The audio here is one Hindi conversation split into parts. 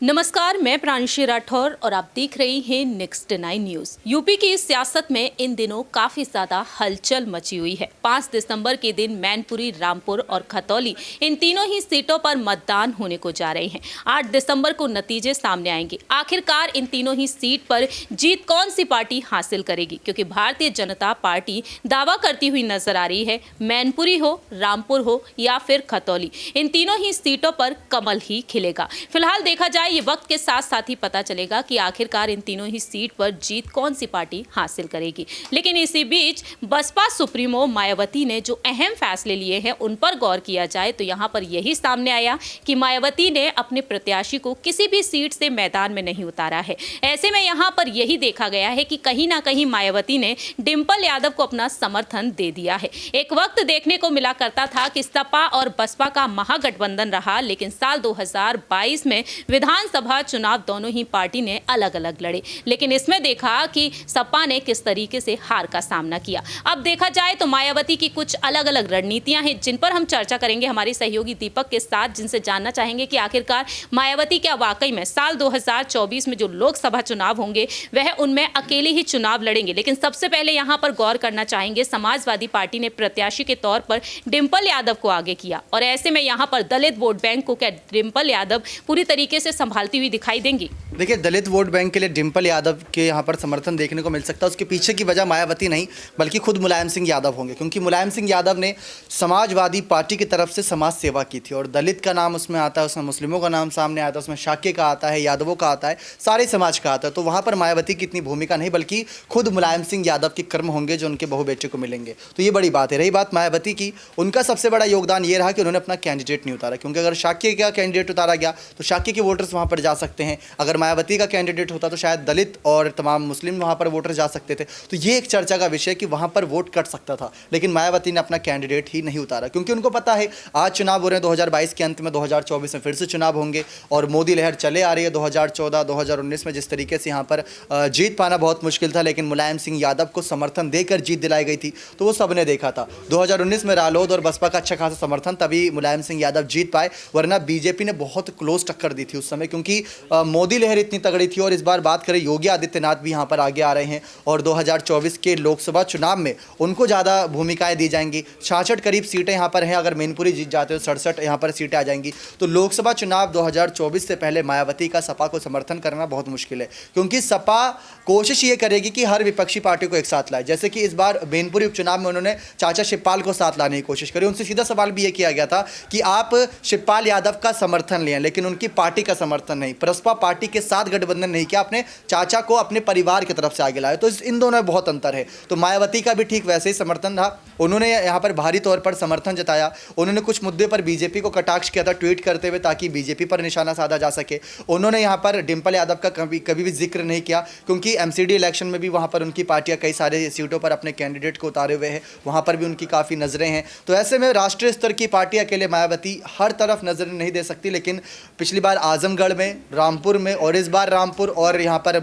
नमस्कार, मैं प्रांशी राठौर और आप देख रहे हैं नेक्स्ट 9 न्यूज। यूपी की सियासत में इन दिनों काफी ज्यादा हलचल मची हुई है। 5 दिसंबर के दिन मैनपुरी, रामपुर और खतौली इन तीनों ही सीटों पर मतदान होने को जा रहे हैं। 8 दिसंबर को नतीजे सामने आएंगे। आखिरकार इन तीनों ही सीट पर जीत कौन सी पार्टी हासिल करेगी, क्योंकि भारतीय जनता पार्टी दावा करती हुई नजर आ रही है मैनपुरी हो, रामपुर हो या फिर खतौली, इन तीनों ही सीटों पर कमल ही खिलेगा। फिलहाल देखा जाए ये वक्त के साथ साथ ही पता चलेगा कि आखिरकार इन तीनों ही सीट पर जीत कौन सी पार्टी हासिल करेगी। लेकिन इसी बीच बसपा सुप्रीमो मायावती ने जो अहम फैसले लिए हैं उन पर गौर किया जाए तो यहां पर यही सामने आया कि मायावती ने अपने प्रत्याशी को किसी भी सीट से मैदान में नहीं उतारा है। ऐसे में यहां पर यही देखा गया है कि कहीं ना कहीं मायावती ने डिंपल यादव को अपना समर्थन दे दिया है। एक वक्त देखने को मिला करता था कि सपा और बसपा का महागठबंधन रहा, लेकिन साल 2022 में विधानसभा चुनाव दोनों ही पार्टी ने अलग अलग लड़े, लेकिन इसमें देखा कि सपा ने किस तरीके से हार का सामना किया। अब देखा जाए तो मायावती की कुछ अलग अलग रणनीतियां हैं जिन पर हम चर्चा करेंगे हमारे सहयोगी दीपक के साथ, जिनसे जानना चाहेंगे कि आखिरकार मायावती क्या वाकई में साल 2024 में जो लोकसभा चुनाव होंगे वह उनमें अकेले ही चुनाव लड़ेंगे। लेकिन सबसे पहले यहां पर गौर करना चाहेंगे, समाजवादी पार्टी ने प्रत्याशी के तौर पर डिंपल यादव को आगे किया और ऐसे में यहां पर दलित वोट बैंक को क्या डिंपल यादव पूरी तरीके से संभालती हुई दिखाई देंगी? देखिए, दलित वोट बैंक के लिए डिंपल यादव के यहाँ पर समर्थन देखने को मिल सकता है। उसके पीछे की वजह मायावती नहीं बल्कि खुद मुलायम सिंह यादव होंगे, क्योंकि मुलायम सिंह यादव ने समाजवादी पार्टी की तरफ से समाज सेवा की थी और दलित का नाम उसमें आता है, उसमें मुस्लिमों का नाम सामने आता है, उसमें शाक्य का आता है, यादवों का आता है, सारे समाज का आता है। तो वहाँ पर मायावती की इतनी भूमिका नहीं बल्कि खुद मुलायम सिंह यादव के कर्म होंगे जो उनके बहू बेटे को मिलेंगे। तो ये बड़ी बात है। रही बात मायावती की, उनका सबसे बड़ा योगदान ये रहा कि उन्होंने अपना कैंडिडेट नहीं उतारा, क्योंकि अगर शाक्य का कैंडिडेट उतारा गया तो शाक्य के वोटर्स वहाँ पर जा सकते हैं। अगर मायावती का कैंडिडेट होता तो शायद दलित और तमाम मुस्लिम वहाँ पर वोटर जा सकते थे। तो ये एक चर्चा का विषय कि वहाँ पर वोट कट सकता था, लेकिन मायावती ने अपना कैंडिडेट ही नहीं उतारा, क्योंकि उनको पता है आज चुनाव हो रहे हैं 2022 के अंत में, 2024 में फिर से चुनाव होंगे और मोदी लहर चले आ रही है। 2014-2019 में जिस तरीके से यहाँ पर जीत पाना बहुत मुश्किल था, लेकिन मुलायम सिंह यादव को समर्थन देकर जीत दिलाई गई थी, तो वो सबने देखा था। 2019 में रालोद और बसपा का अच्छा खासा समर्थन, तभी मुलायम सिंह यादव जीत पाए, वरना बीजेपी ने बहुत क्लोज टक्कर दी थी उस समय, क्योंकि मोदी लहर इतनी तगड़ी थी। और इस बार बात करें, योगी आदित्यनाथ भी यहाँ पर आगे आ रहे हैं और 2024 के लोकसभा चुनाव में उनको ज़्यादा भूमिकाएं दी जाएंगी। 66 करीब सीटें यहाँ पर हैं, अगर मैनपुरी जीत जाते हो 67 यहाँ पर सीटें आ जाएंगी। तो लोकसभा चुनाव 2024 से पहले मायावती का सपा को समर्थन करना बहुत मुश्किल है, क्योंकि सपा कोशिश ये करेगी कि हर विपक्षी पार्टी को एक साथ लाए। जैसे कि इस बार मैनपुरी उपचुनाव में उन्होंने चाचा शिवपाल को साथ लाने की कोशिश करी। उनसे सीधा सवाल भी ये किया गया था कि आप शिवपाल यादव का समर्थन लें, लेकिन उनकी पार्टी का समर्थन नहीं, प्रसपा पार्टी के साथ गठबंधन नहीं किया, अपने चाचा को अपने परिवार की तरफ से आगे लाए। तो इन दोनों में बहुत अंतर है। तो मायावती का भी ठीक वैसे ही समर्थन रहा, उन्होंने यहाँ पर भारी तौर पर समर्थन जताया। उन्होंने कुछ मुद्दे पर बीजेपी को कटाक्ष किया था ट्वीट करते हुए, ताकि बीजेपी पर निशाना साधा जा सके। उन्होंने यहाँ पर डिंपल यादव का कभी भी जिक्र नहीं किया, क्योंकि एमसीडी इलेक्शन में भी वहाँ पर उनकी पार्टियाँ कई सारे सीटों पर अपने कैंडिडेट को उतारे हुए हैं, वहाँ पर भी उनकी काफ़ी नज़रें हैं। तो ऐसे में राष्ट्रीय स्तर की पार्टी अकेले मायावती हर तरफ नज़रें नहीं दे सकती, लेकिन पिछली बार आजमगढ़ में, रामपुर में और इस बार रामपुर और यहाँ पर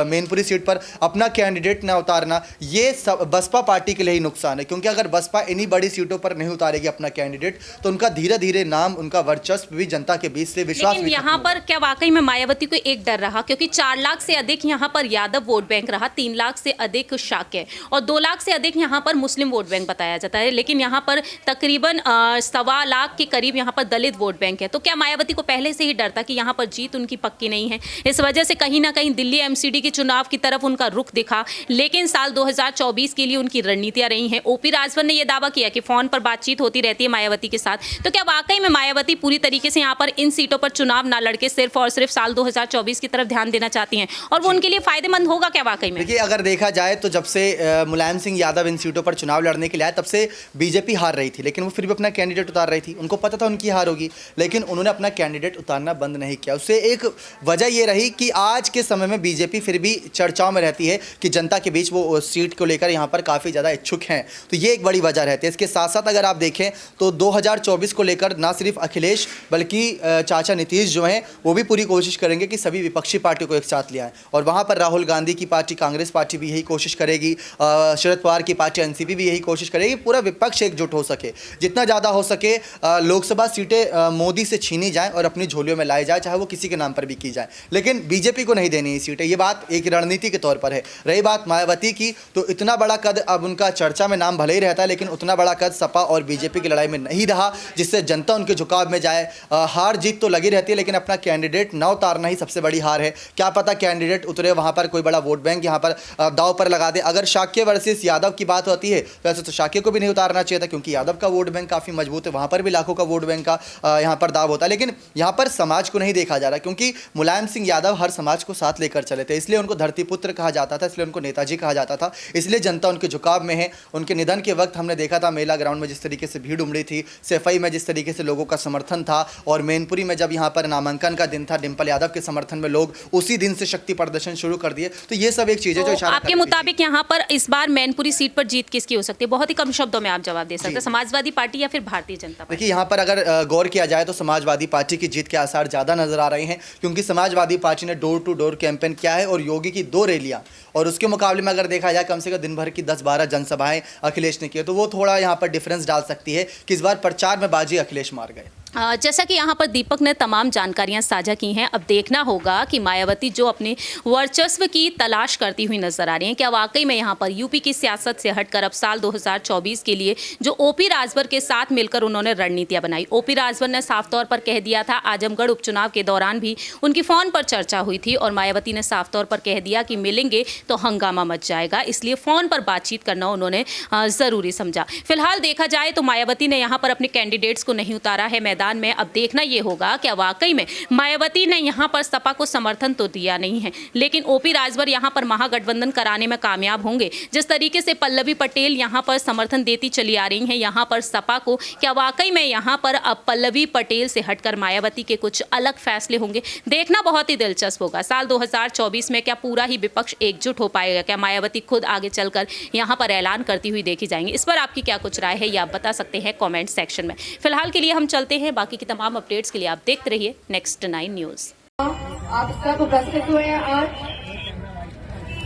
मैनपुरी सीट पर अपना कैंडिडेट न उतारना, ये सब बसपा पार्टी के लिए ही नुकसान है, क्योंकि अगर बसपा इन्हीं बड़ी सीटों पर नहीं उतारेगी अपना कैंडिडेट तो उनका धीरे धीरे नाम, उनका वर्चस्व भी जनता के बीच से विश्वास। लेकिन यहाँ पर क्या वाकई में मायावती को एक डर रहा, क्योंकि 4 लाख से अधिक यहाँ पर यादव वोट बैंक रहा, 3 लाख से अधिक शाक्य और 2 लाख से अधिक यहाँ पर मुस्लिम वोट बैंक बताया जाता है, लेकिन यहाँ पर तकरीबन 1.25 लाख के करीब यहाँ पर दलित वोट बैंक है। तो क्या मायावती को पहले से ही डर था कि यहाँ पर जीत उनकी पक्की नहीं है, इस वजह से कहीं ना कहीं दिल्ली एमसीडी के चुनाव की तरफ उनका रुख दिखा? लेकिन साल 2024 के लिए उनकी रणनीतियां रही हैं। ओपी राजभर ने यह दावा किया कि फोन पर बातचीत होती रहती है मायावती के साथ। तो क्या वाकई में मायावती पूरी तरीके से यहाँ पर इन सीटों पर चुनाव ना लड़के सिर्फ और सिर्फ साल 2024 की तरफ ध्यान देना चाहती हैं, और वो उनके लिए फायदेमंद होगा क्या वाकई में? देखिए, अगर देखा जाए तो जब से मुलायम सिंह यादव इन सीटों पर चुनाव लड़ने के लिए आए, तब से बीजेपी हार रही थी, लेकिन वो फिर भी अपना कैंडिडेट उतार रही थी। उनको पता था उनकी हार होगी, लेकिन उन्होंने अपना कैंडिडेट उतारना बंद नहीं किया। उससे एक वजह यह रही कि आज के समय में बीजेपी फिर भी चर्चाओं में रहती है कि जनता के बीच वो सीट को लेकर यहाँ पर काफ़ी ज़्यादा इच्छुक हैं। तो ये एक बड़ी वजह रहती है। इसके साथ साथ अगर आप देखें तो 2024 को लेकर ना सिर्फ अखिलेश बल्कि चाचा नीतीश जो हैं वो भी पूरी कोशिश करेंगे कि सभी विपक्षी पार्टियों को एक साथ ले आएँ, और वहाँ पर राहुल गांधी की पार्टी, कांग्रेस पार्टी भी यही कोशिश करेगी, शरद पवार की पार्टी एनसीपी भी यही कोशिश करेगी, पूरा विपक्ष एकजुट हो सके, जितना ज़्यादा हो सके लोकसभा सीटें मोदी से छीनी जाएँ और अपनी झोलियों में लाई जाए, चाहे वो वो किसी के नाम पर भी की जाए, लेकिन बीजेपी को नहीं देनी ये सीटें। ये बात एक रणनीति के तौर पर है। रही बात मायावती की, तो इतना बड़ा कद अब उनका चर्चा में नाम भले ही रहता है, लेकिन उतना बड़ा कद सपा और बीजेपी की लड़ाई में नहीं रहा जिससे जनता उनके झुकाव में जाए। हार जीत तो लगी रहती है, लेकिन अपना कैंडिडेट न उतारना ही सबसे बड़ी हार है। क्या पता कैंडिडेट उतरे, वहां पर कोई बड़ा वोट बैंक यहाँ पर दाव पर लगा दे। अगर शाक्य वर्सेस यादव की बात होती है, वैसे तो शाक्य को भी नहीं उतारना चाहिए था, क्योंकि यादव का वोट बैंक काफ़ी मजबूत है, वहाँ पर भी लाखों का वोट बैंक का यहाँ पर दाव होता है। लेकिन यहाँ पर समाज को नहीं देखा जा रहा, क्योंकि मुलायम सिंह यादव हर समाज को साथ लेकर चले थे, इसलिए उनको धरती पुत्र कहा जाता था, इसलिए उनको नेताजी कहा जाता था, इसलिए जनता उनके झुकाव में है। उनके निधन के वक्त हमने देखा था मेला ग्राउंड में जिस तरीके से भीड़ उमड़ी थी, सफाई में जिस तरीके से लोगों का समर्थन था, और मैनपुरी में जब यहाँ पर नामांकन का दिन था, डिंपल यादव के समर्थन में लोग उसी दिन से शक्ति प्रदर्शन शुरू कर दिए। तो ये सब एक चीज़ है जो इशारा आपके मुताबिक यहाँ पर इस बार मैनपुरी सीट पर जीत किसकी हो सकती है? बहुत ही कम शब्दों में आप जवाब दे सकते हैं, समाजवादी पार्टी या फिर भारतीय जनता पार्टी? देखिए, यहाँ पर अगर गौर किया जाए तो समाजवादी पार्टी की जीत के आसार ज़्यादा नजर आ रहे हैं, क्योंकि समाजवादी पार्टी ने डोर टू डोर कैंपेन किया है और योगी की 2 रैलियां, और उसके मुकाबले में अगर देखा जाए कम से कम दिन भर की 10-12 जनसभाएं अखिलेश ने की, तो वो थोड़ा यहाँ पर डिफरेंस डाल सकती है कि इस बार प्रचार में बाजी अखिलेश मार गए। जैसा कि यहाँ पर दीपक ने तमाम जानकारियां साझा की हैं, अब देखना होगा कि मायावती जो अपने वर्चस्व की तलाश करती हुई नजर आ रही हैं, क्या वाकई में यहाँ पर यूपी की सियासत से हटकर अब साल 2024 के लिए जो ओपी राजभर के साथ मिलकर उन्होंने रणनीतियां बनाई। ओपी राजभर ने साफ तौर पर कह दिया था, आजमगढ़ उपचुनाव के दौरान भी उनकी फ़ोन पर चर्चा हुई थी और मायावती ने साफ तौर पर कह दिया कि मिलेंगे तो हंगामा मच जाएगा, इसलिए फ़ोन पर बातचीत करना उन्होंने ज़रूरी समझा। फिलहाल देखा जाए तो मायावती ने यहाँ पर अपने कैंडिडेट्स को नहीं उतारा है मैदान में। अब देखना यह होगा कि वाकई में मायावती ने यहां पर सपा को समर्थन तो दिया नहीं है, लेकिन ओपी राजभर यहां पर महागठबंधन कराने में कामयाब होंगे। जिस तरीके से पल्लवी पटेल यहां पर समर्थन देती चली आ रही हैं यहां पर सपा को, क्या वाकई में यहां पर अब पल्लवी पटेल से हटकर मायावती के कुछ अलग फैसले होंगे? देखना बहुत ही दिलचस्प होगा। साल 2024 में क्या पूरा ही विपक्ष एकजुट हो पाएगा? क्या मायावती खुद आगे चलकर यहां पर ऐलान करती हुई देखी जाएंगी? इस पर आपकी क्या कुछ राय है, ये आप बता सकते हैं कमेंट सेक्शन में। फिलहाल के लिए हम चलते हैं, बाकी की तमाम अपडेट्स के लिए आप देखते रहिए नेक्स्ट 9 न्यूज़। आप सब उपस्थित हुए हैं। आज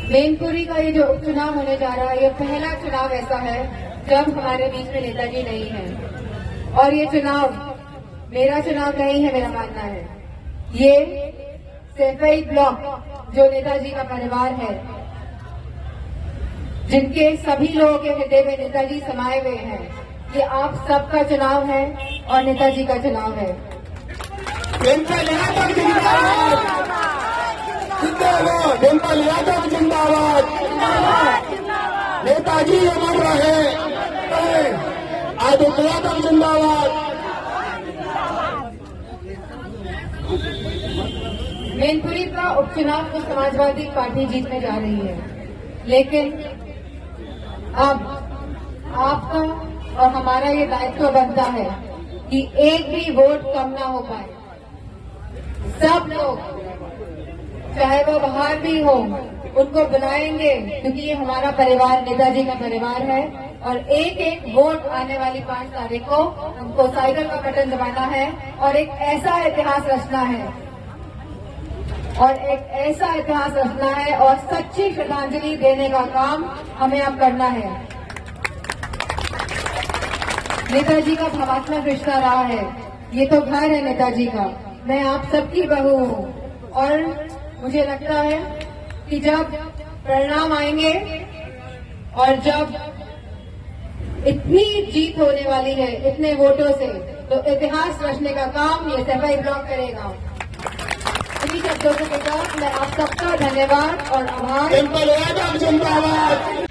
मैनपुरी का ये जो उपचुनाव होने जा रहा है, ये पहला चुनाव ऐसा है जब हमारे बीच में नेताजी नहीं है, और ये चुनाव मेरा चुनाव नहीं है, मेरा मानना है ये सफाई ब्लॉक जो नेताजी का परिवार है, जिनके सभी लोगों के हृदय में नेताजी समाये हुए हैं, ये आप सबका चुनाव है और नेताजी का चुनाव है। डिंपल यादव जिंदाबाद, जिंदाबाद डिंपल यादव जिंदाबाद, नेताजी अमर रहे, आदित्य यादव जिंदाबाद। मैनपुरी का उपचुनाव तो समाजवादी पार्टी जीतने जा रही है, लेकिन अब आपका और हमारा ये दायित्व बनता है कि एक भी वोट कम ना हो पाए। सब लोग, चाहे वो बाहर भी हो, उनको बुलाएंगे, क्योंकि ये हमारा परिवार नेताजी का परिवार है, और एक एक वोट आने वाली 5 तारीख को हमको साइकिल का बटन दबाना है और एक ऐसा इतिहास रचना है, और सच्ची श्रद्धांजलि देने का काम हमें अब करना है। नेताजी का भावनात्मक रिश्ता रहा है, ये तो घर है नेताजी का। मैं आप सबकी बहू हूँ, और मुझे लगता है कि जब परिणाम आएंगे और जब इतनी जीत होने वाली है इतने वोटों से, तो इतिहास रचने का काम ये सफाई ब्लॉक करेगा। इन्हीं शब्दों के साथ मैं आप सबका धन्यवाद और आभार। डिंपल यादव जिंदाबाद।